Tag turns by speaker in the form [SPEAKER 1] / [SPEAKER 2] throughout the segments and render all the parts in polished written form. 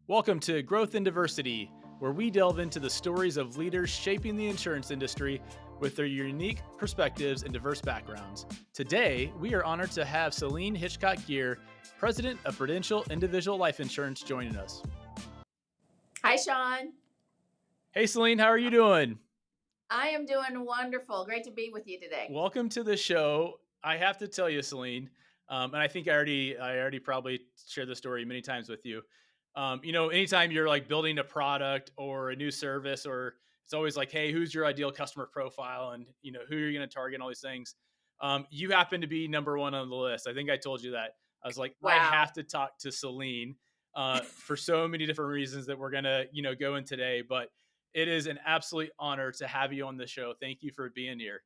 [SPEAKER 1] Welcome to Growth and Diversity, where we delve into the stories of leaders shaping the insurance industry with their unique perspectives and diverse backgrounds. Today, we are honored to have Salene Hitchcock-Gear, President of Prudential Individual Life Insurance, joining us.
[SPEAKER 2] Hi, Shawn.
[SPEAKER 1] Hey, Salene, how are you doing?
[SPEAKER 2] I am doing wonderful. Great to be with you today.
[SPEAKER 1] Welcome to the show. I have to tell you, Salene, and I think I already probably shared the story many times with you. Anytime you're like building a product or a new service, or it's always like, hey, who's your ideal customer profile, and who you're going to target, and all these things. You happen to be number one on the list. I think I told you that. I was like, I
[SPEAKER 2] Wow.
[SPEAKER 1] have to talk to Salene for so many different reasons that we're gonna go in today, but it is an absolute honor to have you on the show. Thank you for being here.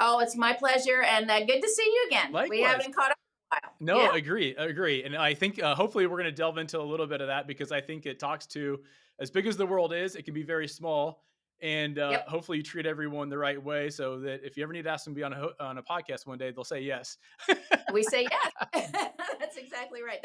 [SPEAKER 2] Oh, it's my pleasure, and good to see you again. We
[SPEAKER 1] Likewise.
[SPEAKER 2] haven't caught up in a while.
[SPEAKER 1] No,
[SPEAKER 2] Yeah.
[SPEAKER 1] agree. And I think hopefully we're going to delve into a little bit of that, because I think it talks to, as big as the world is, it can be very small. And
[SPEAKER 2] Yep.
[SPEAKER 1] hopefully you treat everyone the right way, so that if you ever need to ask them to be on a podcast one day, they'll say yes.
[SPEAKER 2] We say yes. That's exactly right.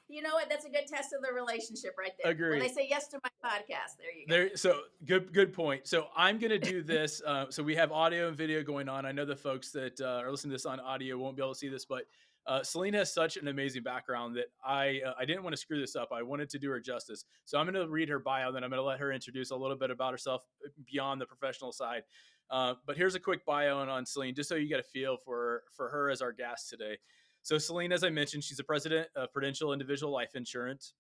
[SPEAKER 2] You know what? That's a good test of the relationship right there. When
[SPEAKER 1] Agree.
[SPEAKER 2] they say yes to my podcast, there you go.
[SPEAKER 1] So good point. So I'm going to do this. So we have audio and video going on. I know the folks that are listening to this on audio won't be able to see this, but Salene has such an amazing background that I didn't want to screw this up. I wanted to do her justice. So I'm going to read her bio, then I'm going to let her introduce a little bit about herself beyond the professional side. But here's a quick bio on Salene, just so you get a feel for her as our guest today. So Salene, as I mentioned, she's the president of Prudential Individual Life Insurance.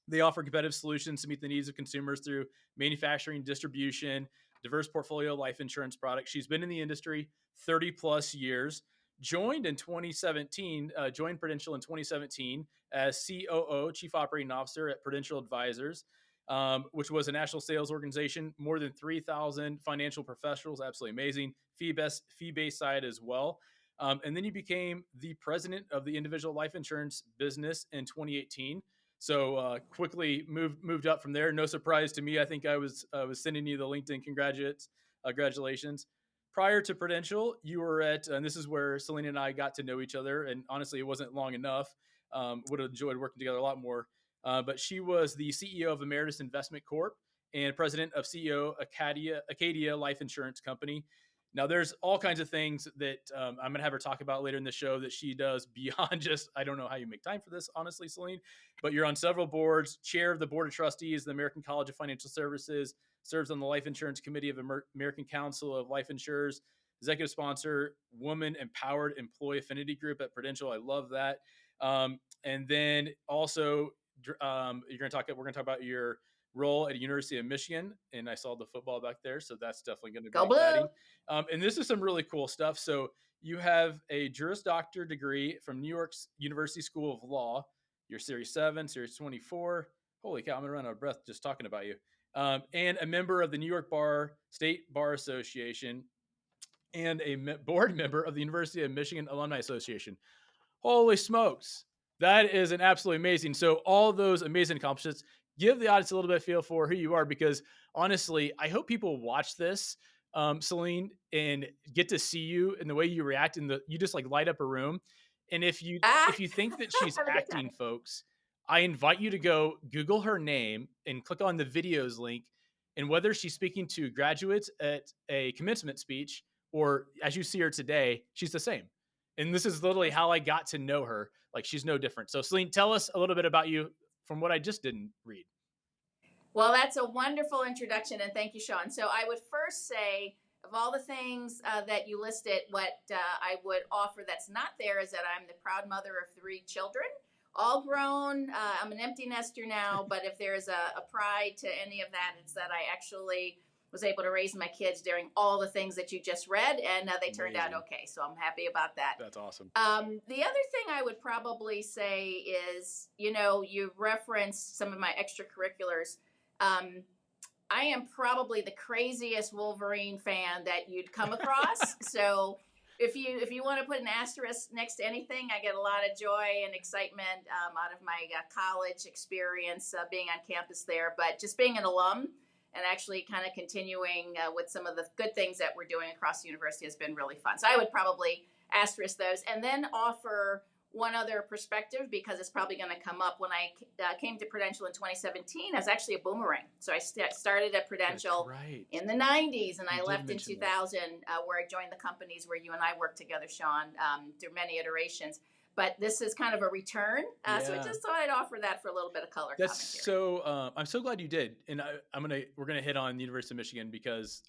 [SPEAKER 1] They offer competitive solutions to meet the needs of consumers through manufacturing, distribution, diverse portfolio of life insurance products. She's been in the industry 30 plus years. Joined Prudential in 2017 as COO, Chief Operating Officer at Prudential Advisors, which was a national sales organization, more than 3,000 financial professionals. Absolutely amazing. Fee-based side as well. And then you became the president of the individual life insurance business in 2018. So quickly moved up from there. No surprise to me. I think I was sending you the LinkedIn congratulations. Prior to Prudential, you were and this is where Salene and I got to know each other. And honestly, it wasn't long enough. Would have enjoyed working together a lot more. But she was the CEO of Emeritus Investment Corp and president of CEO Acadia Life Insurance Company. Now, there's all kinds of things that I'm going to have her talk about later in the show that she does beyond just, I don't know how you make time for this, honestly, Salene, but you're on several boards, chair of the board of trustees, the American College of Financial Services, serves on the Life Insurance Committee of American Council of Life Insurers, executive sponsor, Woman Empowered Employee Affinity Group at Prudential. I love that. And then also, we're going to talk about your role at University of Michigan, and I saw the football back there, so that's definitely going to be exciting. And this is some really cool stuff. So you have a Juris Doctor degree from New York's University School of Law. You're Series 7, Series 24. Holy cow, I'm going to run out of breath just talking about you. And a member of the New York State Bar Association, and a board member of the University of Michigan Alumni Association. Holy smokes. That is an absolutely amazing. So all those amazing accomplishments, give the audience a little bit of feel for who you are, because honestly, I hope people watch this, Salene, and get to see you and the way you react, and you just like light up a room. And if you think that she's acting, folks, I invite you to go Google her name and click on the videos link. And whether she's speaking to graduates at a commencement speech or as you see her today, she's the same. And this is literally how I got to know her. Like, she's no different. So Salene, tell us a little bit about you from what I just didn't read.
[SPEAKER 2] Well, that's a wonderful introduction, and thank you, Shawn. So I would first say, of all the things that you listed, what I would offer that's not there is that I'm the proud mother of 3 children, all grown. I'm an empty nester now, but if there's a pride to any of that, it's that I actually was able to raise my kids during all the things that you just read, and they turned out okay. So I'm happy about that.
[SPEAKER 1] That's awesome.
[SPEAKER 2] The other thing I would probably say is, you referenced some of my extracurriculars. I am probably the craziest Wolverine fan that you'd come across. So if you want to put an asterisk next to anything, I get a lot of joy and excitement out of my college experience, being on campus there, but just being an alum and actually kind of continuing with some of the good things that we're doing across the university has been really fun. So I would probably asterisk those and then offer one other perspective, because it's probably going to come up. When I came to Prudential in 2017, I was actually a boomerang. So I started at
[SPEAKER 1] That's
[SPEAKER 2] Prudential
[SPEAKER 1] right.
[SPEAKER 2] in the 90s, and
[SPEAKER 1] You
[SPEAKER 2] I
[SPEAKER 1] did
[SPEAKER 2] left in
[SPEAKER 1] mention that.
[SPEAKER 2] 2000, where I joined the companies where you and I worked together, Shawn, through many iterations. But this is kind of a return. So I
[SPEAKER 1] Yeah.
[SPEAKER 2] just thought I'd offer that for a little bit of color
[SPEAKER 1] That's
[SPEAKER 2] commentary.
[SPEAKER 1] so. I'm so glad you did, and we're gonna hit on the University of Michigan because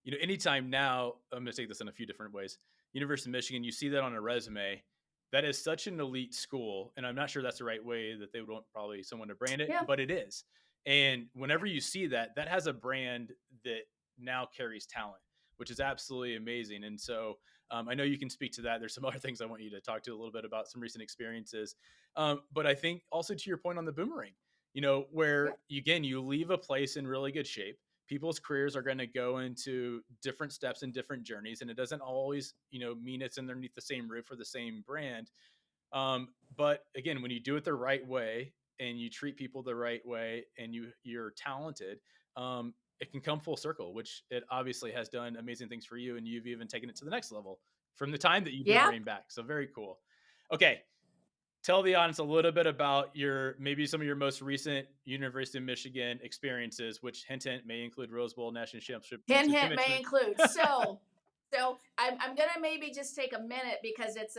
[SPEAKER 1] anytime now I'm gonna take this in a few different ways. University of Michigan, you see that on a resume. That is such an elite school, and I'm not sure that's the right way that they would want probably someone to brand it,
[SPEAKER 2] Yeah,
[SPEAKER 1] but it is. And whenever you see that, that has a brand that now carries talent, which is absolutely amazing. And so I know you can speak to that. There's some other things I want you to talk to a little bit about some recent experiences, but I think also to your point on the boomerang,
[SPEAKER 2] yeah,
[SPEAKER 1] where again, you leave a place in really good shape. People's careers are going to go into different steps and different journeys. And it doesn't always, mean it's underneath the same roof or the same brand. But again, when you do it the right way and you treat people the right way and you're talented, it can come full circle, which it obviously has done amazing things for you. And you've even taken it to the next level from the time that you
[SPEAKER 2] yeah.
[SPEAKER 1] boomerang back. So very cool. Okay, tell the audience a little bit about maybe some of your most recent University of Michigan experiences, which hint hint may include Rose Bowl, national championship,
[SPEAKER 2] Hint, hint may
[SPEAKER 1] commencement.
[SPEAKER 2] include. So I'm gonna maybe just take a minute, because it's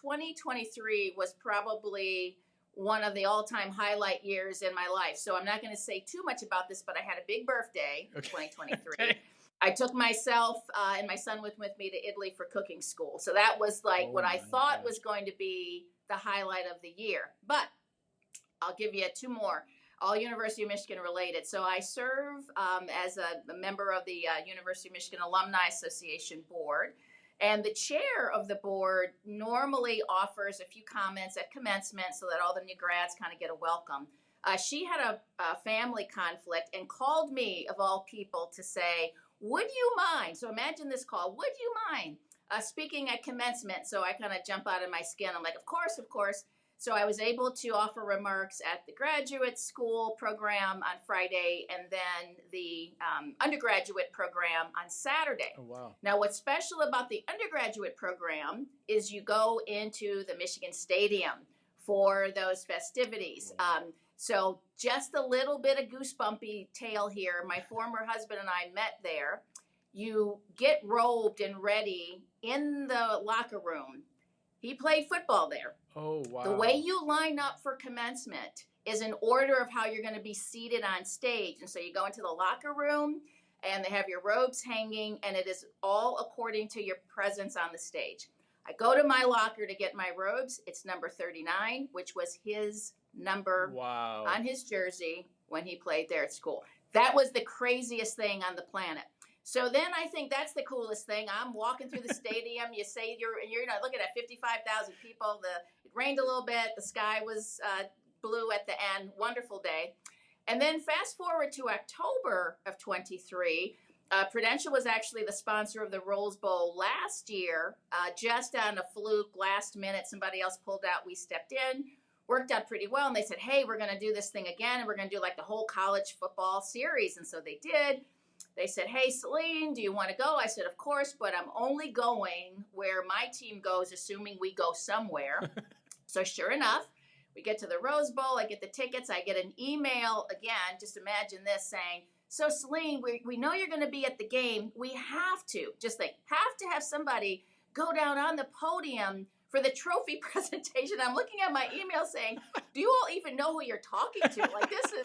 [SPEAKER 2] 2023 was probably one of the all-time highlight years in my life. So I'm not going to say too much about this, but I had a big birthday in
[SPEAKER 1] Okay.
[SPEAKER 2] 2023.
[SPEAKER 1] Okay.
[SPEAKER 2] I took myself and my son with me to Italy for cooking school. So that was like
[SPEAKER 1] Oh
[SPEAKER 2] what I
[SPEAKER 1] my
[SPEAKER 2] thought
[SPEAKER 1] gosh.
[SPEAKER 2] was going to be the highlight of the year. But I'll give you two more, all University of Michigan related. So I serve as a member of the University of Michigan Alumni Association board. And the chair of the board normally offers a few comments at commencement so that all the new grads kind of get a welcome. She had a family conflict and called me, of all people, to say, would you mind? So imagine this call, would you mind speaking at commencement? So I kind of jump out of my skin. I'm like, of course, of course. So I was able to offer remarks at the graduate school program on Friday, and then the undergraduate program on Saturday.
[SPEAKER 1] Oh wow.
[SPEAKER 2] Now, what's special about the undergraduate program is you go into the Michigan Stadium for those festivities.
[SPEAKER 1] Wow.
[SPEAKER 2] So just a little bit of goosebumpy tale here. My former husband and I met there. You get robed and ready in the locker room. He played football there.
[SPEAKER 1] Oh
[SPEAKER 2] The way
[SPEAKER 1] wow.
[SPEAKER 2] you line up for commencement is in order of how you're going to be seated on stage. And so you go into the locker room and they have your robes hanging, and it is all according to your presence on the stage. I go to my locker to get my robes. It's number 39, which was his number
[SPEAKER 1] Wow.
[SPEAKER 2] on his jersey when he played there at school. That was the craziest thing on the planet. So then I think that's the coolest thing. I'm walking through the stadium. You say you're looking at 55,000 people. It rained a little bit. The sky was blue at the end. Wonderful day. And then fast forward to October of 23. Prudential was actually the sponsor of the Rose Bowl last year, just on a fluke, last minute. Somebody else pulled out. We stepped in, worked out pretty well. And they said, hey, we're going to do this thing again. And we're going to do like the whole college football series. And so they did. They said, hey, Salene, do you want to go? I said, of course, but I'm only going where my team goes, assuming we go somewhere. So sure enough, we get to the Rose Bowl. I get the tickets. I get an email again. Just imagine this saying, so Salene, we know you're going to be at the game. We have to have somebody go down on the podium for the trophy presentation. I'm looking at my email saying, do you all even know who you're talking to? Like, this is,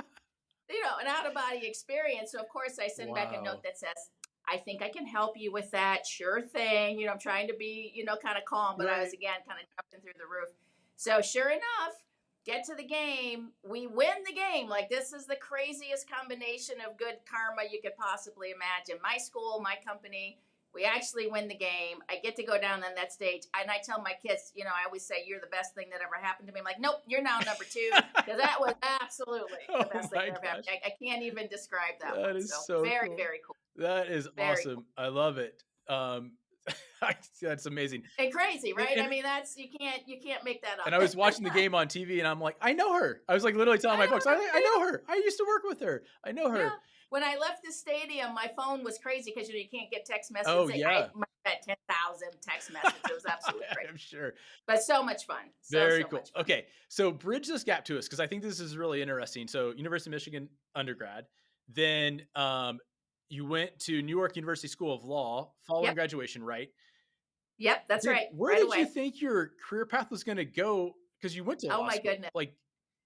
[SPEAKER 2] an out of body experience. So of course I send back a note
[SPEAKER 1] Wow.
[SPEAKER 2] that says, I think I can help you with that. Sure thing. I'm trying to be, kind of calm, but I was
[SPEAKER 1] Right.
[SPEAKER 2] again kind of jumping through the roof. So sure enough, get to the game. We win the game. Like, this is the craziest combination of good karma you could possibly imagine. My school, my company, we actually win the game. I get to go down on that stage, and I tell my kids, I always say, you're the best thing that ever happened to me. I'm like, nope, you're now number two, because that was absolutely the
[SPEAKER 1] Oh
[SPEAKER 2] best thing
[SPEAKER 1] my
[SPEAKER 2] that ever happened.
[SPEAKER 1] gosh.
[SPEAKER 2] I can't even describe that
[SPEAKER 1] That
[SPEAKER 2] one.
[SPEAKER 1] is
[SPEAKER 2] So
[SPEAKER 1] so
[SPEAKER 2] very,
[SPEAKER 1] cool.
[SPEAKER 2] very cool.
[SPEAKER 1] That is
[SPEAKER 2] Very cool.
[SPEAKER 1] awesome. I love it. That's amazing.
[SPEAKER 2] And crazy,
[SPEAKER 1] And,
[SPEAKER 2] right? I
[SPEAKER 1] and
[SPEAKER 2] mean, that's you can't make that
[SPEAKER 1] and
[SPEAKER 2] up.
[SPEAKER 1] I was watching the game on TV and I'm like, I know her. I was like literally telling
[SPEAKER 2] I
[SPEAKER 1] my
[SPEAKER 2] know
[SPEAKER 1] folks,
[SPEAKER 2] her.
[SPEAKER 1] I know her. I used to work with her. I know
[SPEAKER 2] Yeah.
[SPEAKER 1] her.
[SPEAKER 2] When I left the stadium, my phone was crazy because you can't get text messages.
[SPEAKER 1] Oh yeah.
[SPEAKER 2] at 10,000 text messages. It was absolutely great,
[SPEAKER 1] I'm sure.
[SPEAKER 2] but so much fun. So,
[SPEAKER 1] Very
[SPEAKER 2] so
[SPEAKER 1] cool.
[SPEAKER 2] much fun.
[SPEAKER 1] Okay, so bridge this gap to us because I think this is really interesting. So, University of Michigan undergrad, then you went to New York University School of Law following
[SPEAKER 2] Yep.
[SPEAKER 1] graduation, right?
[SPEAKER 2] Yep. That's
[SPEAKER 1] Then
[SPEAKER 2] right.
[SPEAKER 1] where
[SPEAKER 2] Right
[SPEAKER 1] did you
[SPEAKER 2] away.
[SPEAKER 1] think your career path was going to go? Because you went to
[SPEAKER 2] Oh
[SPEAKER 1] law
[SPEAKER 2] my
[SPEAKER 1] school,
[SPEAKER 2] goodness.
[SPEAKER 1] like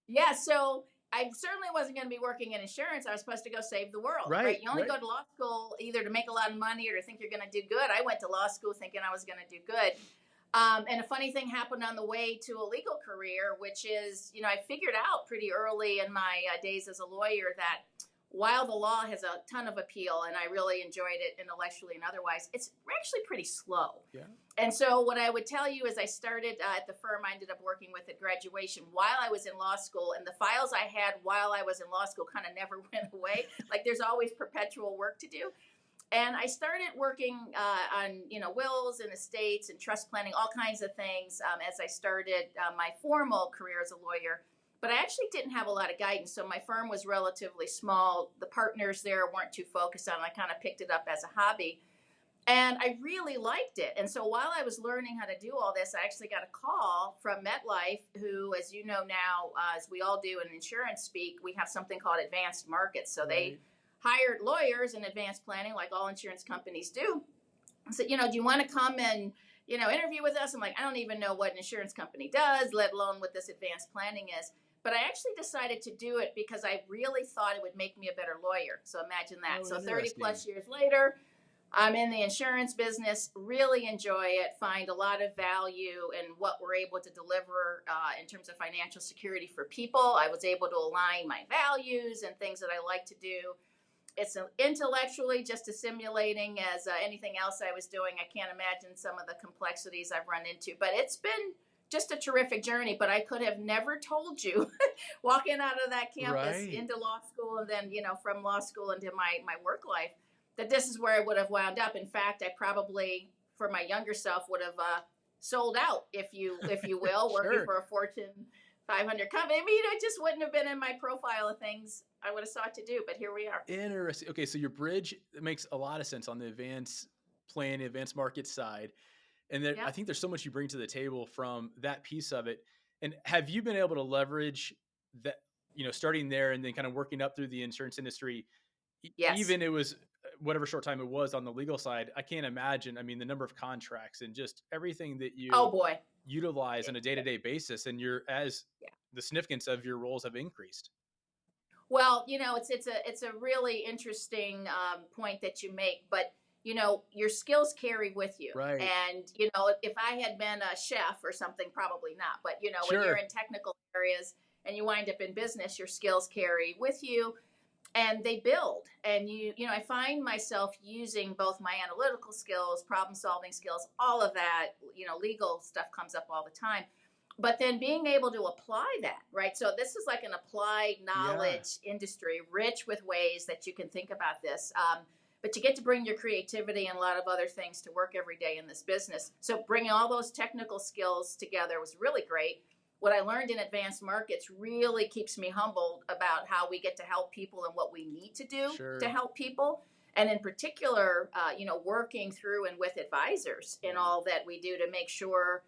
[SPEAKER 2] Yeah, so I certainly wasn't going to be working in insurance. I was supposed to go save the world, right?
[SPEAKER 1] right,
[SPEAKER 2] You only
[SPEAKER 1] right,
[SPEAKER 2] go to law school either to make a lot of money or to think you're going to do good. I went to law school thinking I was going to do good. And a funny thing happened on the way to a legal career, which is, I figured out pretty early in my days as a lawyer that while the law has a ton of appeal and I really enjoyed it intellectually and otherwise, it's actually pretty slow.
[SPEAKER 1] yeah,
[SPEAKER 2] And so, what I would tell you is, I started at the firm I ended up working with at graduation while I was in law school, and the files I had while I was in law school kind of never went away. Like, there's always perpetual work to do. And I started working on, wills and estates and trust planning, all kinds of things as I started my formal career as a lawyer. But I actually didn't have a lot of guidance. So my firm was relatively small. The partners there weren't too focused on it. I kind of picked it up as a hobby. And I really liked it. And so while I was learning how to do all this, I actually got a call from MetLife, who, as you know now, as we all do in insurance speak, we have something called advanced markets. So they
[SPEAKER 1] right.
[SPEAKER 2] hired lawyers in advanced planning, like all insurance companies do. So, do you want to come and, interview with us? I'm like, I don't even know what an insurance company does, let alone what this advanced planning is. But I actually decided to do it because I really thought it would make me a better lawyer. So imagine that.
[SPEAKER 1] Oh,
[SPEAKER 2] So 30
[SPEAKER 1] interesting.
[SPEAKER 2] plus years later, I'm in the insurance business, really enjoy it, find a lot of value in what we're able to deliver in terms of financial security for people. I was able to align my values and things that I like to do. It's intellectually just as stimulating as anything else I was doing. I can't imagine some of the complexities I've run into, but it's been just a terrific journey. But I could have never told you walking out of that campus
[SPEAKER 1] Right.
[SPEAKER 2] into law school and then, from law school into my work life, that this is where I would have wound up. In fact, I probably, for my younger self, would have sold out, if you will, working
[SPEAKER 1] Sure.
[SPEAKER 2] for a Fortune 500 company. I mean, it just wouldn't have been in my profile of things I would have sought to do. But here we are.
[SPEAKER 1] Interesting. Okay, so your bridge makes a lot of sense on the advanced plan, advanced market side. And there, I
[SPEAKER 2] Yep.
[SPEAKER 1] think there's so much you bring to the table from that piece of it. And have you been able to leverage that, starting there and then kind of working up through the insurance industry,
[SPEAKER 2] Yes.
[SPEAKER 1] even it was whatever short time it was on the legal side? I can't imagine. I mean, the number of contracts and just everything that
[SPEAKER 2] Oh
[SPEAKER 1] you
[SPEAKER 2] boy.
[SPEAKER 1] utilize on a day to day basis, and as
[SPEAKER 2] Yeah.
[SPEAKER 1] the significance of your roles have increased.
[SPEAKER 2] Well, it's a really interesting point that you make, but your skills carry with you.
[SPEAKER 1] Right.
[SPEAKER 2] And if I had been a chef or something, probably not. But when you're
[SPEAKER 1] Sure.
[SPEAKER 2] in technical areas and you wind up in business, your skills carry with you, and they build. And I find myself using both my analytical skills, problem solving skills, all of that. Legal stuff comes up all the time, but then being able to apply that, right? So this is like an applied
[SPEAKER 1] Yeah.
[SPEAKER 2] knowledge industry, rich with ways that you can think about this. But you get to bring your creativity and a lot of other things to work every day in this business. So bringing all those technical skills together was really great. What I learned in advanced markets really keeps me humbled about how we get to help people and what we need to do to
[SPEAKER 1] Sure.
[SPEAKER 2] help people. And in particular, working through and with advisors in
[SPEAKER 1] Yeah.
[SPEAKER 2] all that we do to make sure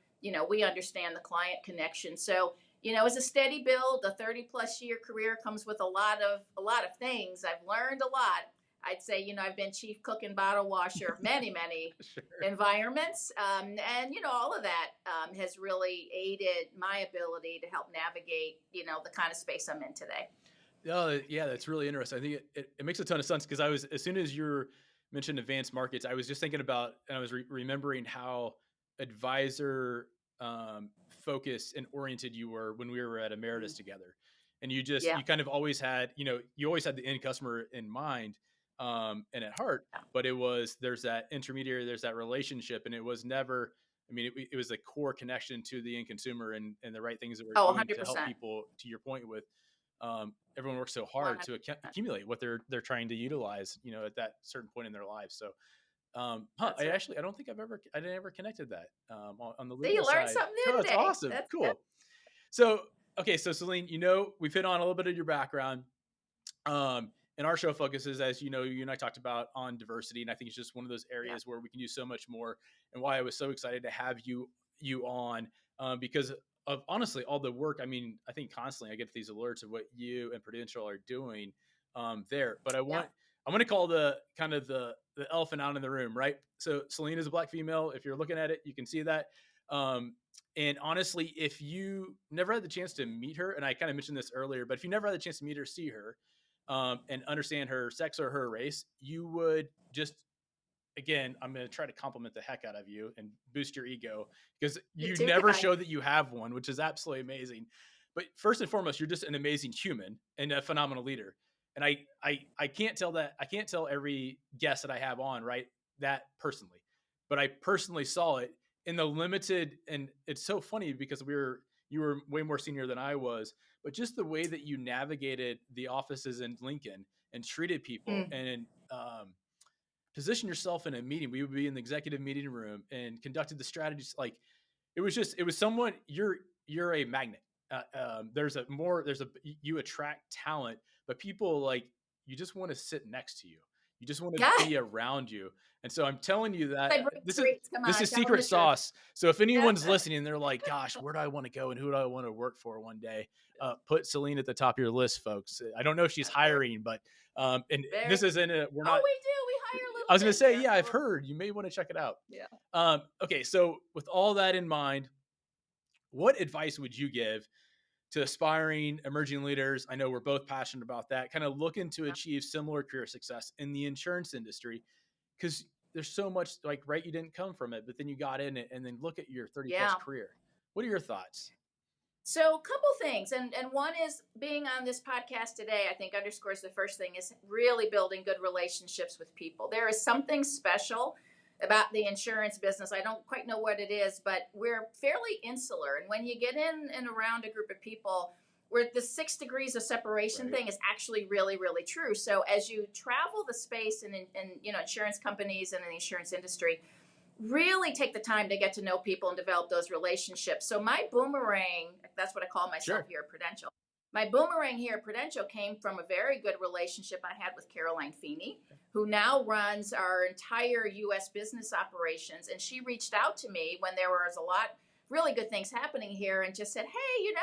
[SPEAKER 2] we understand the client connection. So it's a steady build. A 30 plus year career comes with a lot of things. I've learned a lot. I'd say I've been chief cook and bottle washer of many many
[SPEAKER 1] Sure.
[SPEAKER 2] environments, and all of that has really aided my ability to help navigate the kind of space I'm in today.
[SPEAKER 1] Oh, yeah, that's really interesting. I think it makes a ton of sense because I was as soon as you mentioned advanced markets, I was just thinking about and I was remembering how advisor focused and oriented you were when we were at Emeritus
[SPEAKER 2] Mm.
[SPEAKER 1] together, and you
[SPEAKER 2] Yeah.
[SPEAKER 1] kind of always had you always had the end customer in mind and at heart,
[SPEAKER 2] Yeah.
[SPEAKER 1] but there's that intermediary, there's that relationship, and it was never. I mean, it was a core connection to the end consumer and the right things that we're
[SPEAKER 2] Oh,
[SPEAKER 1] doing to help
[SPEAKER 2] 100%.
[SPEAKER 1] people. To your point with everyone works so hard to
[SPEAKER 2] 100%.
[SPEAKER 1] accumulate what they're trying to utilize, at that certain point in their lives. So,
[SPEAKER 2] That's right.
[SPEAKER 1] I don't think I didn't ever connected that on the
[SPEAKER 2] See, you
[SPEAKER 1] legal
[SPEAKER 2] learned
[SPEAKER 1] side.
[SPEAKER 2] something new
[SPEAKER 1] Oh, that's
[SPEAKER 2] today.
[SPEAKER 1] awesome.
[SPEAKER 2] That's good.
[SPEAKER 1] Cool. So, okay, so Salene, we've hit on a little bit of your background. Um, and our show focuses, as you know, you and I talked about, on diversity, and I think it's just one of those
[SPEAKER 2] Yeah.
[SPEAKER 1] areas where we can do so much more. And why I was so excited to have you on, because of honestly all the work. I mean, I think constantly I get these alerts of what you and Prudential are doing there. But
[SPEAKER 2] Yeah.
[SPEAKER 1] I want to call the kind of the elephant out in the room, right? So Salene is a Black female. If you're looking at it, you can see that. Um, and honestly, if you never had the chance to meet her, and I kind of mentioned this earlier, but if you never had the chance to meet her, see her, and understand her sex or her race, you would just, again, I'm going to try to compliment the heck out of you and boost your ego, because
[SPEAKER 2] You
[SPEAKER 1] you
[SPEAKER 2] too,
[SPEAKER 1] never
[SPEAKER 2] guy.
[SPEAKER 1] show that you have one, which is absolutely amazing. But first and foremost, you're just an amazing human and a phenomenal leader. And I can't tell that, I can't tell every guest that I have on, right, that personally, but I personally saw it in the limited. And it's so funny because you were way more senior than I was, but just the way that you navigated the offices in Lincoln and treated people,
[SPEAKER 2] Mm.
[SPEAKER 1] and position yourself in a meeting. We would be in the executive meeting room and conducted the strategies. Like, it was someone, you're a magnet. There's a, you attract talent, but people, like, you just want to sit next to you. You just want to
[SPEAKER 2] God,
[SPEAKER 1] be around you. And so I'm telling you that
[SPEAKER 2] I bring treats. Come
[SPEAKER 1] this
[SPEAKER 2] on,
[SPEAKER 1] is
[SPEAKER 2] tell them
[SPEAKER 1] secret
[SPEAKER 2] the truth.
[SPEAKER 1] sauce. So if anyone's listening, they're like, gosh, where do I want to go and who do I want to work for one day? Put Salene at the top of your list, folks. I don't know if she's
[SPEAKER 2] Very,
[SPEAKER 1] hiring, but and
[SPEAKER 2] very.
[SPEAKER 1] this isn't a, we're
[SPEAKER 2] Oh,
[SPEAKER 1] not,
[SPEAKER 2] we do. We hire a
[SPEAKER 1] I
[SPEAKER 2] little
[SPEAKER 1] was going to
[SPEAKER 2] bit
[SPEAKER 1] say,
[SPEAKER 2] here.
[SPEAKER 1] yeah,
[SPEAKER 2] A
[SPEAKER 1] I've
[SPEAKER 2] little.
[SPEAKER 1] heard you may want to check it out.
[SPEAKER 2] Yeah.
[SPEAKER 1] Okay, so with all that in mind, what advice would you give to aspiring emerging leaders? I know we're both passionate about that, kind of looking to achieve similar career success in the insurance industry, because there's so much, like, right, you didn't come from it, but then you got in it, and then look at your 30 plus
[SPEAKER 2] Yeah.
[SPEAKER 1] career. What are your thoughts?
[SPEAKER 2] So, a couple things, and one is being on this podcast today. I think underscores the first thing is really building good relationships with people. There is something special about the insurance business. I don't quite know what it is, but we're fairly insular, and when you get in and around a group of people, where the 6 degrees of separation
[SPEAKER 1] Right.
[SPEAKER 2] thing is actually really, really true. So, as you travel the space in insurance companies and in the insurance industry, really take the time to get to know people and develop those relationships. So my boomerang, that's what I call myself
[SPEAKER 1] Sure.
[SPEAKER 2] here at Prudential. My boomerang here at Prudential came from a very good relationship I had with Caroline Feeney, who now runs our entire U.S. business operations. And she reached out to me when there was a lot really good things happening here, and just said, "Hey,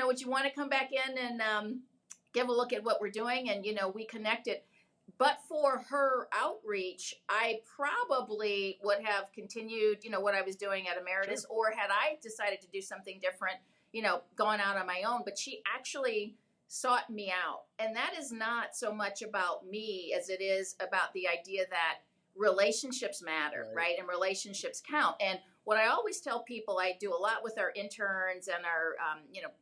[SPEAKER 2] would you want to come back in and give a look at what we're doing?" And we connected, but for her outreach, I probably would have continued, what I was doing at
[SPEAKER 1] Sure.
[SPEAKER 2] Emeritus, or had I decided to do something different, gone out on my own. But she actually sought me out. And that is not so much about me as it is about the idea that relationships matter,
[SPEAKER 1] Right.
[SPEAKER 2] right? And relationships count. And what I always tell people, I do a lot with our interns and our,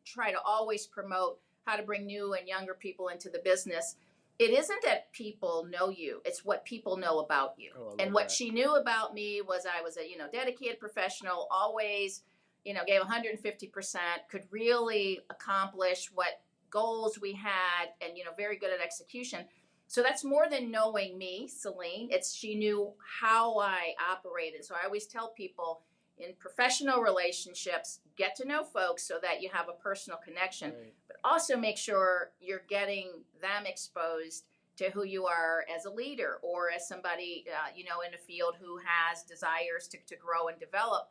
[SPEAKER 2] try to always promote how to bring new and younger people into the business. It isn't that people know you, it's what people know about you.
[SPEAKER 1] Oh, I
[SPEAKER 2] And
[SPEAKER 1] love
[SPEAKER 2] what
[SPEAKER 1] that.
[SPEAKER 2] she knew about me was I was a dedicated professional, always gave 150%, could really accomplish what goals we had, and very good at execution. So that's more than knowing me, Salene. It's she knew how I operated. So I always tell people, in professional relationships, get to know folks so that you have a personal connection,
[SPEAKER 1] Right.
[SPEAKER 2] but also make sure you're getting them exposed to who you are as a leader, or as somebody in a field who has desires to grow and develop.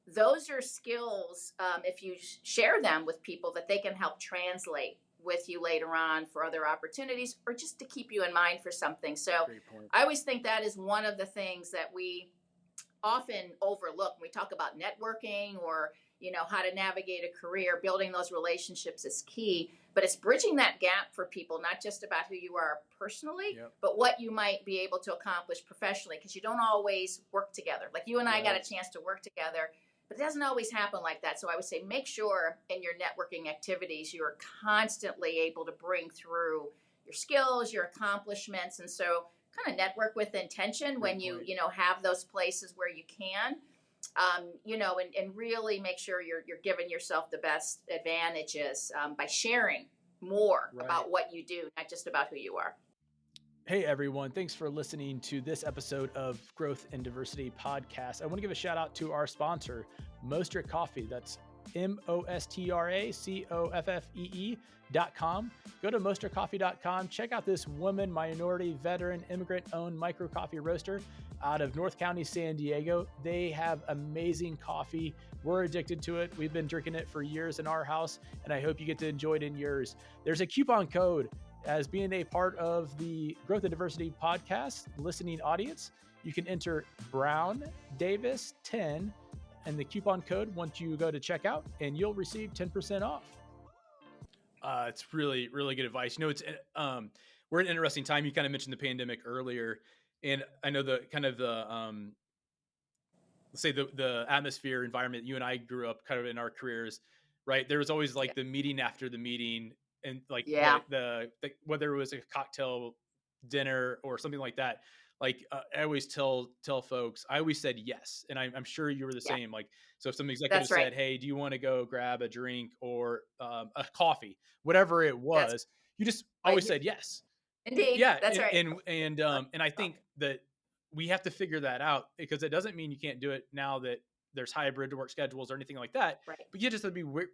[SPEAKER 2] Those are skills, if you share them with people, that they can help translate with you later on for other opportunities, or just to keep you in mind for something. So
[SPEAKER 1] Great point.
[SPEAKER 2] I always think that is one of the things that we often overlook when we talk about networking, or how to navigate a career. Building those relationships is key, but it's bridging that gap for people, not just about who you are personally,
[SPEAKER 1] Yep.
[SPEAKER 2] but what you might be able to accomplish professionally, because you don't always work together. Like you and I got
[SPEAKER 1] Right.
[SPEAKER 2] a chance to work together, but it doesn't always happen like that. So I would say make sure in your networking activities you're constantly able to bring through your skills, your accomplishments. And so kind of network with intention when
[SPEAKER 1] Great
[SPEAKER 2] you
[SPEAKER 1] point.
[SPEAKER 2] have those places where you can, and really make sure you're giving yourself the best advantages, by sharing more
[SPEAKER 1] Right.
[SPEAKER 2] about what you do, not just about who you are.
[SPEAKER 1] Hey, everyone. Thanks for listening to this episode of Growth and Diversity Podcast. I want to give a shout out to our sponsor, Mostra Coffee. That's mostracoffee.com. Go to mostracoffee.com. Check out this woman, minority, veteran, immigrant owned micro coffee roaster out of North County, San Diego. They have amazing coffee. We're addicted to it. We've been drinking it for years in our house, and I hope you get to enjoy it in yours. There's a coupon code as being a part of the Growth and Diversity podcast listening audience. You can enter Brown Davis 10 and the coupon code once you go to checkout, and you'll receive 10% off. It's really, really good advice. It's we're in an interesting time. You kind of mentioned the pandemic earlier, and I know the kind of the let's say the atmosphere environment you and I grew up kind of in our careers, right? There was always
[SPEAKER 2] Yeah.
[SPEAKER 1] like the meeting after the meeting, and like
[SPEAKER 2] Yeah.
[SPEAKER 1] the whether it was a cocktail dinner or something like that. Like I always tell folks, I always said yes, and I'm sure you were the
[SPEAKER 2] Yeah.
[SPEAKER 1] same. Like, so if some executive
[SPEAKER 2] That's right.
[SPEAKER 1] said, "Hey, do you want to go grab a drink or a coffee, whatever it
[SPEAKER 2] That's
[SPEAKER 1] was," you just
[SPEAKER 2] right.
[SPEAKER 1] always said yes.
[SPEAKER 2] Indeed.
[SPEAKER 1] Yeah,
[SPEAKER 2] That's right.
[SPEAKER 1] and I think that we have to figure that out because it doesn't mean you can't do it now that there's hybrid work schedules or anything like that.
[SPEAKER 2] Right.
[SPEAKER 1] But you just have to be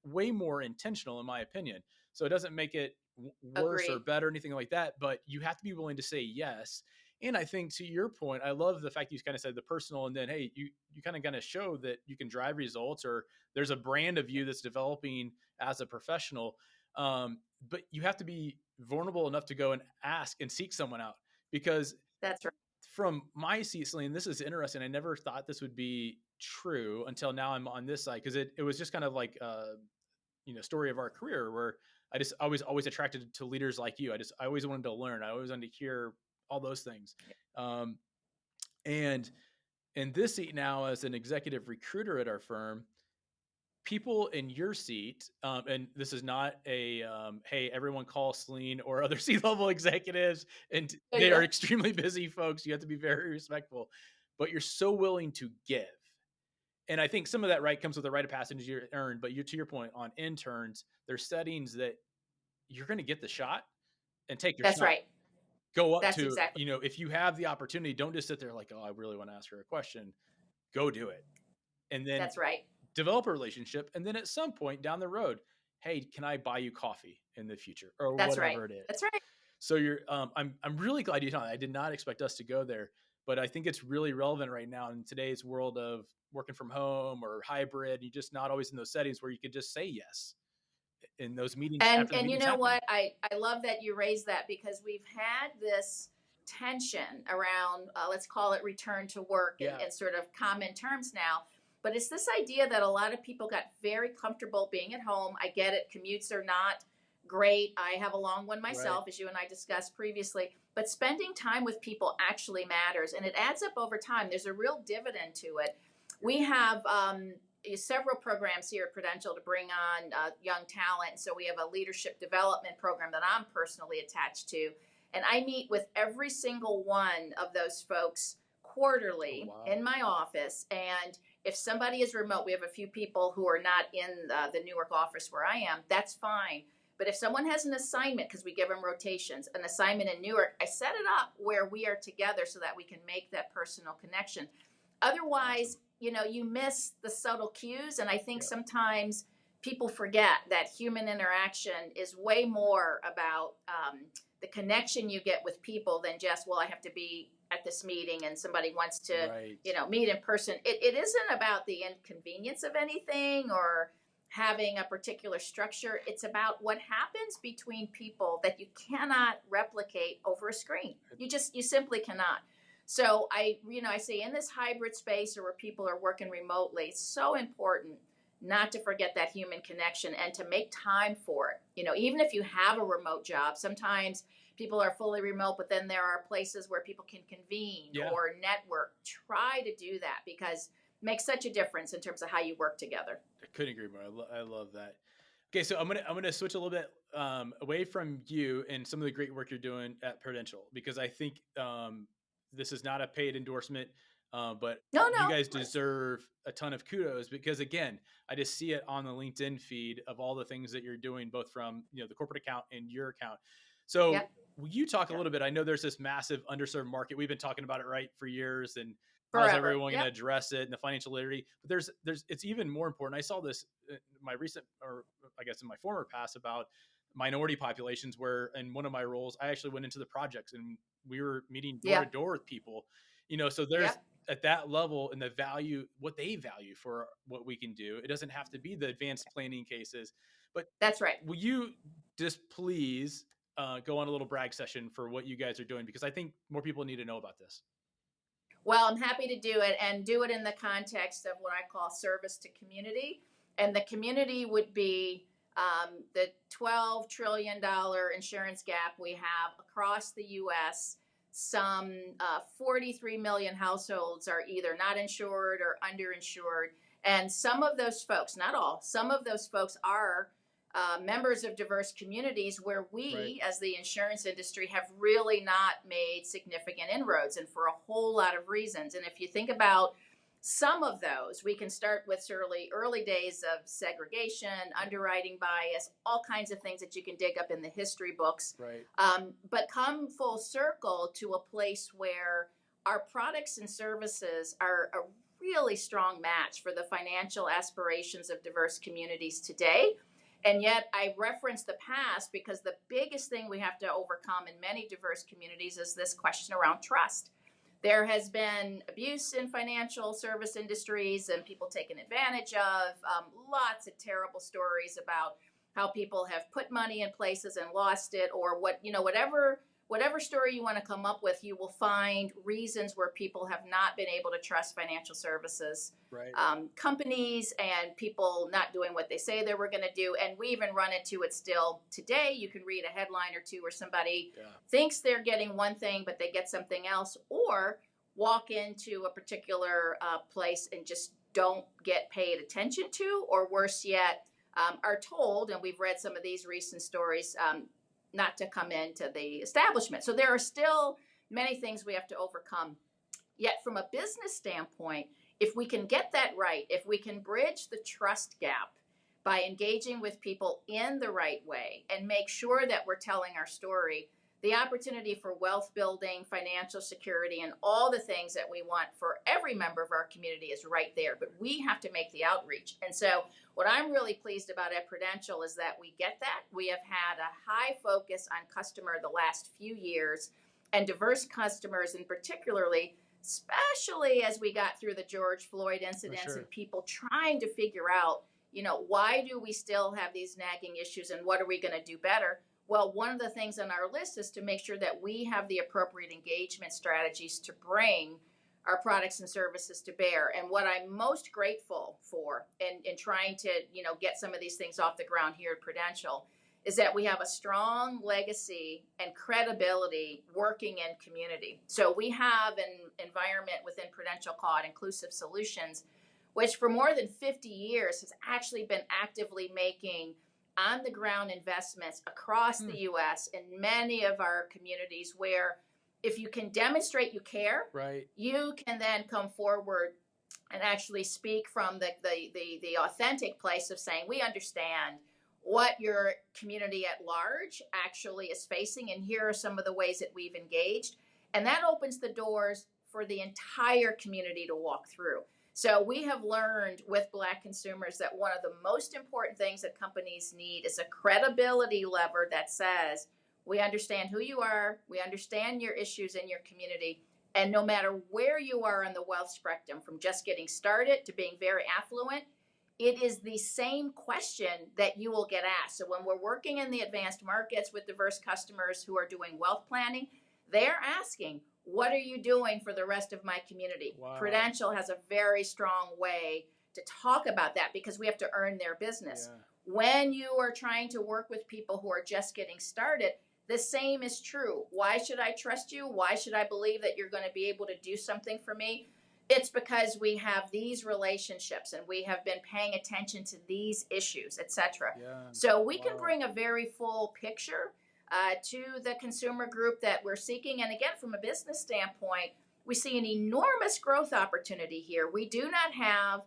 [SPEAKER 1] way more intentional, in my opinion. So it doesn't make it worse or
[SPEAKER 2] Agreed.
[SPEAKER 1] better, anything like that. But you have to be willing to say yes. And I think to your point, I love the fact you kind of said the personal, and then hey, you kind of gonna show that you can drive results, or there's a brand of you that's developing as a professional. But you have to be vulnerable enough to go and ask and seek someone out because
[SPEAKER 2] That's right.
[SPEAKER 1] from my seat, Celine, this is interesting. I never thought this would be true until now I'm on this side because it was just kind of like story of our career where I was always attracted to leaders like you. I always wanted to learn. I always wanted to hear all those things. Um, and in this seat now as an executive recruiter at our firm, people in your seat, and this is not a hey, everyone call Celine or other C-level executives, and they are
[SPEAKER 2] Yeah.
[SPEAKER 1] extremely busy folks. You have to be very respectful, but you're so willing to give. And I think some of that right comes with the rite of passage you earned. But to your point on interns, there's settings that you're going to get the shot and take your
[SPEAKER 2] That's
[SPEAKER 1] shot.
[SPEAKER 2] right.
[SPEAKER 1] Go up
[SPEAKER 2] That's
[SPEAKER 1] to,
[SPEAKER 2] exactly.
[SPEAKER 1] if you have the opportunity, don't just sit there like, oh, I really want to ask her a question. Go do it. And then
[SPEAKER 2] That's right.
[SPEAKER 1] develop a relationship, and then at some point down the road, hey, can I buy you coffee in the future or
[SPEAKER 2] That's right.
[SPEAKER 1] whatever it is?
[SPEAKER 2] That's right.
[SPEAKER 1] So I'm really glad you taught. I did not expect us to go there, but I think it's really relevant right now in today's world of working from home or hybrid. You're just not always in those settings where you could just say yes in those meetings after the
[SPEAKER 2] And you
[SPEAKER 1] meetings
[SPEAKER 2] know
[SPEAKER 1] happen.
[SPEAKER 2] what? I love that you raised that because we've had this tension around let's call it return to work
[SPEAKER 1] Yeah,
[SPEAKER 2] and sort of common terms now. But it's this idea that a lot of people got very comfortable being at home. I get it. Commutes are not great. I have a long one
[SPEAKER 1] right.
[SPEAKER 2] myself, as you and I discussed previously. But spending time with people actually matters, and it adds up over time. There's a real dividend to it. We have several programs here at Prudential to bring on young talent. So we have a leadership development program that I'm personally attached to. And I meet with every single one of those folks
[SPEAKER 1] Oh
[SPEAKER 2] quarterly in
[SPEAKER 1] wow.
[SPEAKER 2] my office. And if somebody is remote, we have a few people who are not in the Newark office where I am, that's fine. But if someone has an assignment, because we give them rotations, an assignment in Newark, I set it up where we are together so that we can make that personal connection.
[SPEAKER 1] Awesome.
[SPEAKER 2] Otherwise, you miss the subtle cues. And I think
[SPEAKER 1] Yeah.
[SPEAKER 2] sometimes people forget that human interaction is way more about the connection you get with people than just, well, I have to be at this meeting and somebody wants to,
[SPEAKER 1] Right.
[SPEAKER 2] meet in person. It isn't about the inconvenience of anything or having a particular structure. It's about what happens between people that you cannot replicate over a screen. You simply cannot. So I say in this hybrid space or where people are working remotely, it's so important not to forget that human connection and to make time for it. Even if you have a remote job, sometimes people are fully remote, but then there are places where people can convene
[SPEAKER 1] Yeah.
[SPEAKER 2] or network. Try to do that because it makes such a difference in terms of how you work together.
[SPEAKER 1] I couldn't agree more. I love that. Okay, so I'm gonna switch a little bit away from you and some of the great work you're doing at Prudential because I think this is not a paid endorsement, but
[SPEAKER 2] No,
[SPEAKER 1] you
[SPEAKER 2] no, of
[SPEAKER 1] guys
[SPEAKER 2] course.
[SPEAKER 1] deserve a ton of kudos because again, I just see it on the LinkedIn feed of all the things that you're doing, both from the corporate account and your account. So
[SPEAKER 2] Yep.
[SPEAKER 1] will you talk a
[SPEAKER 2] Yep.
[SPEAKER 1] little bit? I know there's this massive underserved market. We've been talking about it right for years, and How's
[SPEAKER 2] Forever.
[SPEAKER 1] everyone going to
[SPEAKER 2] Yep.
[SPEAKER 1] address it and the financial literacy? But it's even more important. I saw this in my recent, or I guess in my former past, about minority populations, where in one of my roles, I actually went into the projects and we were meeting door to
[SPEAKER 2] Yep.
[SPEAKER 1] door with people, so there's
[SPEAKER 2] Yep.
[SPEAKER 1] at that level and the value, what they value for what we can do. It doesn't have to be the advanced planning cases, but
[SPEAKER 2] That's right.
[SPEAKER 1] will you just please go on a little brag session for what you guys are doing? Because I think more people need to know about this.
[SPEAKER 2] Well, I'm happy to do it and do it in the context of what I call service to community. And the community would be the $12 trillion insurance gap we have across the U.S. Some 43 million households are either not insured or underinsured. And some of those folks, not all, some of those folks are members of diverse communities where
[SPEAKER 1] Right.
[SPEAKER 2] we, as the insurance industry, have really not made significant inroads, and for a whole lot of reasons. And if you think about some of those, we can start with early days of segregation, underwriting bias, all kinds of things that you can dig up in the history books.
[SPEAKER 1] Right.
[SPEAKER 2] But come full circle to a place where our products and services are a really strong match for the financial aspirations of diverse communities today. And yet, I reference the past because the biggest thing we have to overcome in many diverse communities is this question around trust. There has been abuse in financial service industries and people taken advantage of. Lots of terrible stories about how people have put money in places and lost it, or whatever story you want to come up with, you will find reasons where people have not been able to trust financial services
[SPEAKER 1] Right.
[SPEAKER 2] companies, and people not doing what they say they were going to do. And we even run into it still today. You can read a headline or two where somebody thinks they're getting one thing, but they get something else, or walk into a particular place and just don't get paid attention to, or worse yet, are told, and we've read some of these recent stories, not to come into the establishment. So there are still many things we have to overcome. Yet, from a business standpoint, if we can get that right, if we can bridge the trust gap by engaging with people in the right way and make sure that we're telling our story, the opportunity for wealth building, financial security, and all the things that we want for every member of our community is right there. But we have to make the outreach. And so what I'm really pleased about at Prudential is that we get that. We have had a high focus on customer the last few years, and diverse customers, and particularly, especially as we got through the George Floyd incidents and people trying to figure out, why do we still have these nagging issues and what are we going to do better? Well, one of the things on our list is to make sure that we have the appropriate engagement strategies to bring our products and services to bear. And what I'm most grateful for in trying to, get some of these things off the ground here at Prudential is that we have a strong legacy and credibility working in community. So we have an environment within Prudential called Inclusive Solutions, which for more than 50 years has actually been actively making on the ground investments across the U.S. in many of our communities, where if you can demonstrate you care,
[SPEAKER 1] Right.
[SPEAKER 2] you can then come forward and actually speak from the authentic place of saying, we understand what your community at large actually is facing, and here are some of the ways that we've engaged. And that opens the doors for the entire community to walk through. So we have learned with Black consumers that one of the most important things that companies need is a credibility lever that says, we understand who you are, we understand your issues in your community, and no matter where you are on the wealth spectrum, from just getting started to being very affluent, it is the same question that you will get asked. So when we're working in the advanced markets with diverse customers who are doing wealth planning, they're asking, what are you doing for the rest of my community?
[SPEAKER 1] Wow.
[SPEAKER 2] Prudential has a very strong way to talk about that because we have to earn their business.
[SPEAKER 1] Yeah.
[SPEAKER 2] When you are trying to work with people who are just getting started, the same is true. Why should I trust you? Why should I believe that you're going to be able to do something for me? It's because we have these relationships and we have been paying attention to these issues, etc.
[SPEAKER 1] Yeah.
[SPEAKER 2] So we can bring a very full picture to the consumer group that we're seeking. And again, from a business standpoint, we see an enormous growth opportunity here. We do not have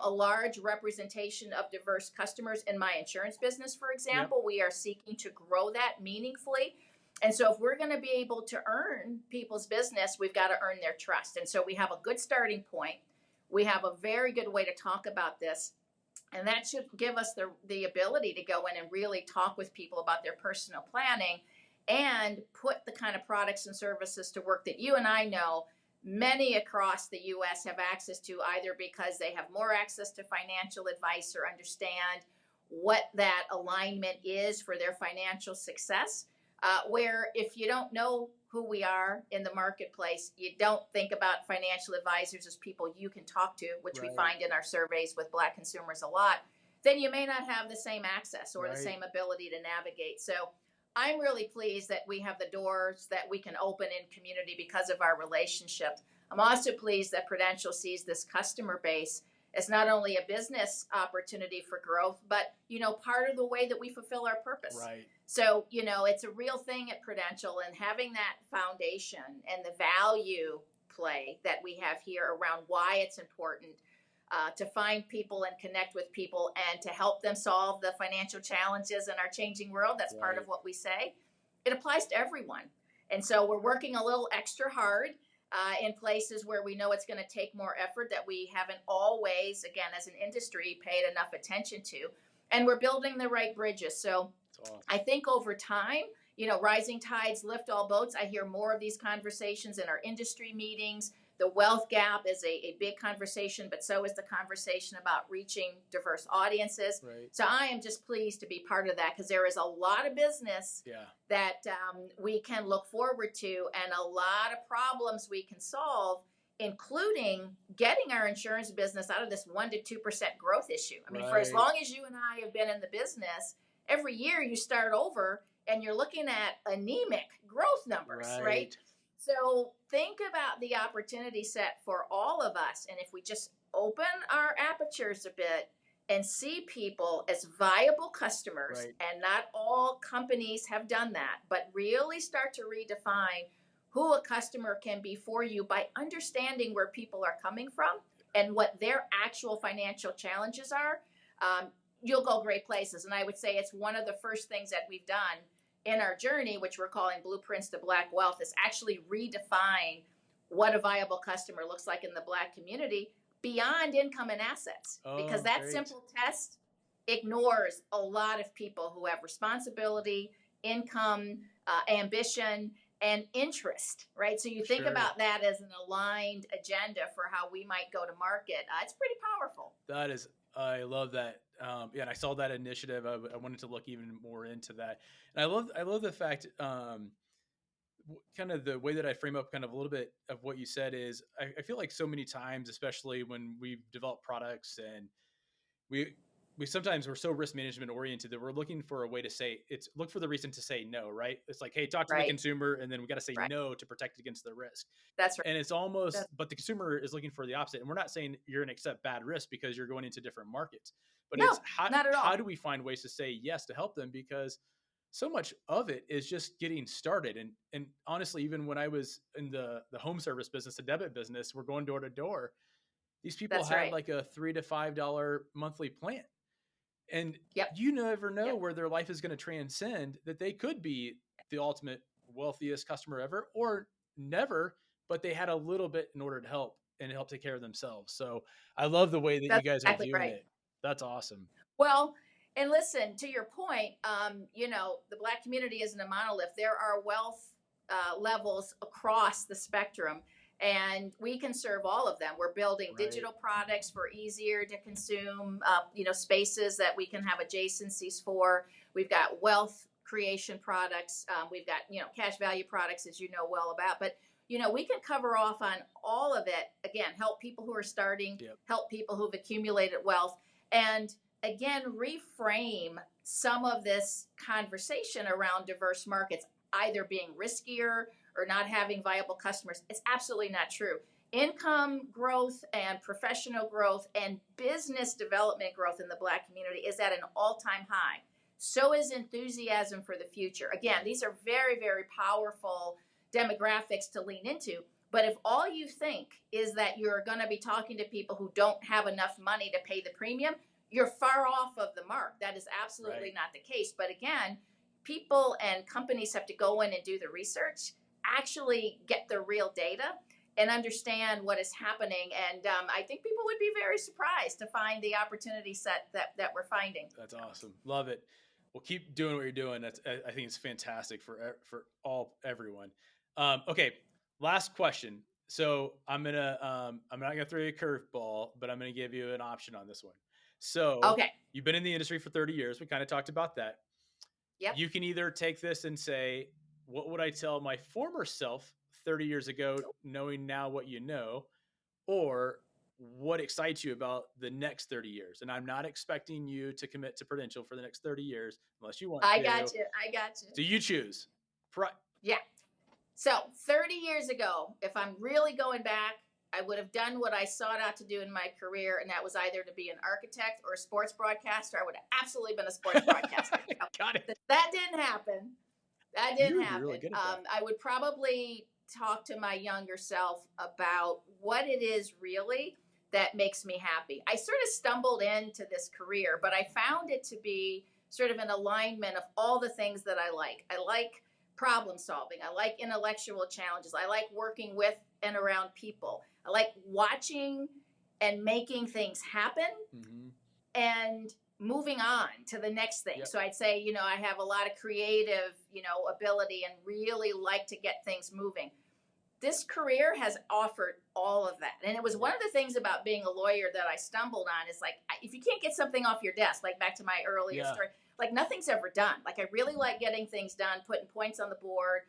[SPEAKER 2] a large representation of diverse customers in my insurance business, for example. We are seeking to grow that meaningfully. And so if we're going to be able to earn people's business, we've got to earn their trust. And so we have a good starting point. We have a very good way to talk about this. And that should give us the ability to go in and really talk with people about their personal planning and put the kind of products and services to work that you and I know many across the US have access to, either because they have more access to financial advice or understand what that alignment is for their financial success. Where if you don't know who we are in the marketplace, you don't think about financial advisors as people you can talk to, which we
[SPEAKER 1] Right.
[SPEAKER 2] find in our surveys with Black consumers a lot, then you may not have the same access or the
[SPEAKER 1] Right.
[SPEAKER 2] same ability to navigate. So I'm really pleased that we have the doors that we can open in community because of our relationship. I'm also pleased that Prudential sees this customer base as not only a business opportunity for growth, but part of the way that we fulfill our purpose.
[SPEAKER 1] Right.
[SPEAKER 2] So, it's a real thing at Prudential, and having that foundation and the value play that we have here around why it's important to find people and connect with people and to help them solve the financial challenges in our changing world. That's part of
[SPEAKER 1] Right.
[SPEAKER 2] what we say. It applies to everyone. And so we're working a little extra hard in places where we know it's going to take more effort that we haven't always, again, as an industry, paid enough attention to. And we're building the right bridges. So
[SPEAKER 1] Awesome.
[SPEAKER 2] I think over time, rising tides lift all boats. I hear more of these conversations in our industry meetings. The wealth gap is a big conversation, but so is the conversation about reaching diverse audiences.
[SPEAKER 1] Right.
[SPEAKER 2] So I am just pleased to be part of that, because there is a lot of business that we can look forward to, and a lot of problems we can solve, including getting our insurance business out of this 1% to 2% growth issue. I mean, for as long as you and I have been in the business, every year you start over and you're looking at anemic growth numbers, right? So think about the opportunity set for all of us. And if we just open our apertures a bit and see people as viable customers,
[SPEAKER 1] Right.
[SPEAKER 2] and not all companies have done that, but really start to redefine who a customer can be for you by understanding where people are coming from and what their actual financial challenges are, you'll go great places. And I would say it's one of the first things that we've done in our journey, which we're calling Blueprints to Black Wealth, is actually redefine what a viable customer looks like in the Black community beyond income and assets. Because that simple test ignores a lot of people who have responsibility, income, ambition, and interest, right? So you think about that as an aligned agenda for how we might go to market. It's pretty powerful.
[SPEAKER 1] That is, I love that. And I saw that initiative. I wanted to look even more into that. And I love the fact, kind of the way that I frame up kind of a little bit of what you said is I feel like so many times, especially when we've developed products and we, we're so risk management oriented that we're looking for a way to say look for the reason to say no, right? It's like, hey, talk to the
[SPEAKER 2] Right.
[SPEAKER 1] consumer, and then we got to say
[SPEAKER 2] Right.
[SPEAKER 1] no to protect against the risk.
[SPEAKER 2] That's right.
[SPEAKER 1] And it's almost,
[SPEAKER 2] That's
[SPEAKER 1] but the consumer is looking for the opposite. And we're not saying you're going to accept bad risk because you're going into different markets, but
[SPEAKER 2] No,
[SPEAKER 1] it's
[SPEAKER 2] not at all.
[SPEAKER 1] how do we find ways to say yes to help them? Because so much of it is just getting started. And honestly, even when I was in the home service business, the debit business, we're going door to door. These people
[SPEAKER 2] That's
[SPEAKER 1] had
[SPEAKER 2] right.
[SPEAKER 1] like a $3 to $5 monthly plan. And
[SPEAKER 2] Yep.
[SPEAKER 1] you never know
[SPEAKER 2] Yep.
[SPEAKER 1] where their life is going to transcend, that they could be the ultimate wealthiest customer ever, or never, but they had a little bit in order to help and help take care of themselves. So I love the way that you
[SPEAKER 2] That's
[SPEAKER 1] guys are
[SPEAKER 2] exactly
[SPEAKER 1] doing
[SPEAKER 2] right.
[SPEAKER 1] it. That's awesome.
[SPEAKER 2] Well, and listen, to your point, the Black community isn't a monolith. There are wealth levels across the spectrum, and we can serve all of them. We're building digital products for easier to consume, spaces that we can have adjacencies for. We've got wealth creation products. We've got, cash value products, as you know well about. But we can cover off on all of it. Again, help people who are starting, help people who've accumulated wealth, and again, reframe some of this conversation around diverse markets either being riskier or not having viable customers. It's absolutely not true. Income growth and professional growth and business development growth in the Black community is at an all-time high. So is enthusiasm for the future. Again, these are very, very powerful demographics to lean into. But if all you think is that you're going to be talking to people who don't have enough money to pay the premium, you're far off of the mark. That is absolutely not the case. But again, people and companies have to go in and do the research, actually get the real data and understand what is happening. And I think people would be very surprised to find the opportunity set that we're finding.
[SPEAKER 1] That's awesome. Love it. Well, keep doing what you're doing. I think it's fantastic for everyone. Okay, last question. So I'm not gonna throw you a curveball, but I'm gonna give you an option on this one. So
[SPEAKER 2] Okay.
[SPEAKER 1] you've been in the industry for 30 years. We kind of talked about that.
[SPEAKER 2] Yep.
[SPEAKER 1] You can either take this and say, what would I tell my former self 30 years ago, knowing now what you know, or what excites you about the next 30 years? And I'm not expecting you to commit to Prudential for the next 30 years unless you want
[SPEAKER 2] I
[SPEAKER 1] to.
[SPEAKER 2] got you. I got you.
[SPEAKER 1] So you choose.
[SPEAKER 2] Yeah. So 30 years ago, if I'm really going back, I would have done what I sought out to do in my career, and that was either to be an architect or a sports broadcaster. I would have absolutely been a sports broadcaster.
[SPEAKER 1] Got it.
[SPEAKER 2] That didn't happen.
[SPEAKER 1] You would be really good at that.
[SPEAKER 2] I would probably talk to my younger self about what it is really that makes me happy. I sort of stumbled into this career, but I found it to be sort of an alignment of all the things that I like. I like problem solving. I like intellectual challenges. I like working with and around people. I like watching and making things happen and moving on to the next thing. Yep. So I'd say, I have a lot of creative, ability and really like to get things moving. This career has offered all of that. And it was one of the things about being a lawyer that I stumbled on is like, if you can't get something off your desk, like back to my earlier story, like nothing's ever done. Like I really like getting things done, putting points on the board,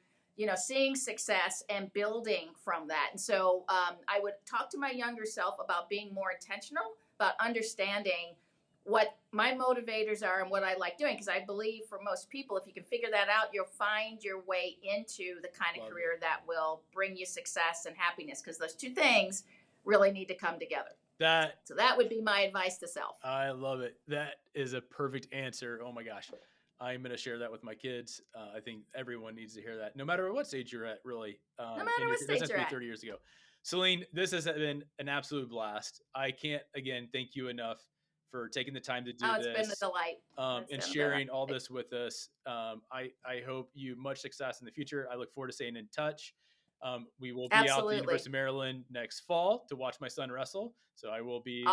[SPEAKER 2] seeing success and building from that. And so I would talk to my younger self about being more intentional, about understanding what my motivators are and what I like doing. Because I believe for most people, if you can figure that out, you'll find your way into the kind of career that will bring you success and happiness. Because those two things really need to come together. So that would be my advice to self.
[SPEAKER 1] I love it. That is a perfect answer. Oh my gosh. I'm going to share that with my kids. I think everyone needs to hear that, no matter what stage you're at, really.
[SPEAKER 2] No matter what stage you're at.
[SPEAKER 1] 30 years ago. Salene, this has been an absolute blast. I can't, again, thank you enough for taking the time to do this.
[SPEAKER 2] It's been a delight.
[SPEAKER 1] And sharing all this with us. I hope you much success in the future. I look forward to staying in touch. We will be out at the University of Maryland next fall to watch my son wrestle. So I will be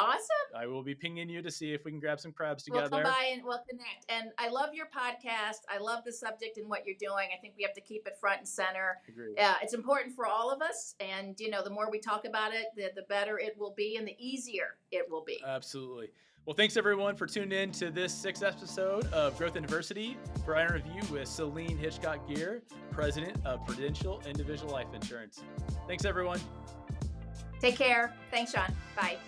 [SPEAKER 1] I will be pinging you to see if we can grab some crabs together.
[SPEAKER 2] We'll come by and we'll connect. And I love your podcast. I love the subject and what you're doing. I think we have to keep it front and center.
[SPEAKER 1] Agreed.
[SPEAKER 2] It's important for all of us. And, the more we talk about it, the better it will be and the easier it will be.
[SPEAKER 1] Absolutely. Well, thanks everyone for tuning in to this 6th episode of Growth and Diversity, for our interview with Salene Hitchcock-Gear, President of Prudential Individual Life Insurance. Thanks everyone.
[SPEAKER 2] Take care. Thanks, Shawn. Bye.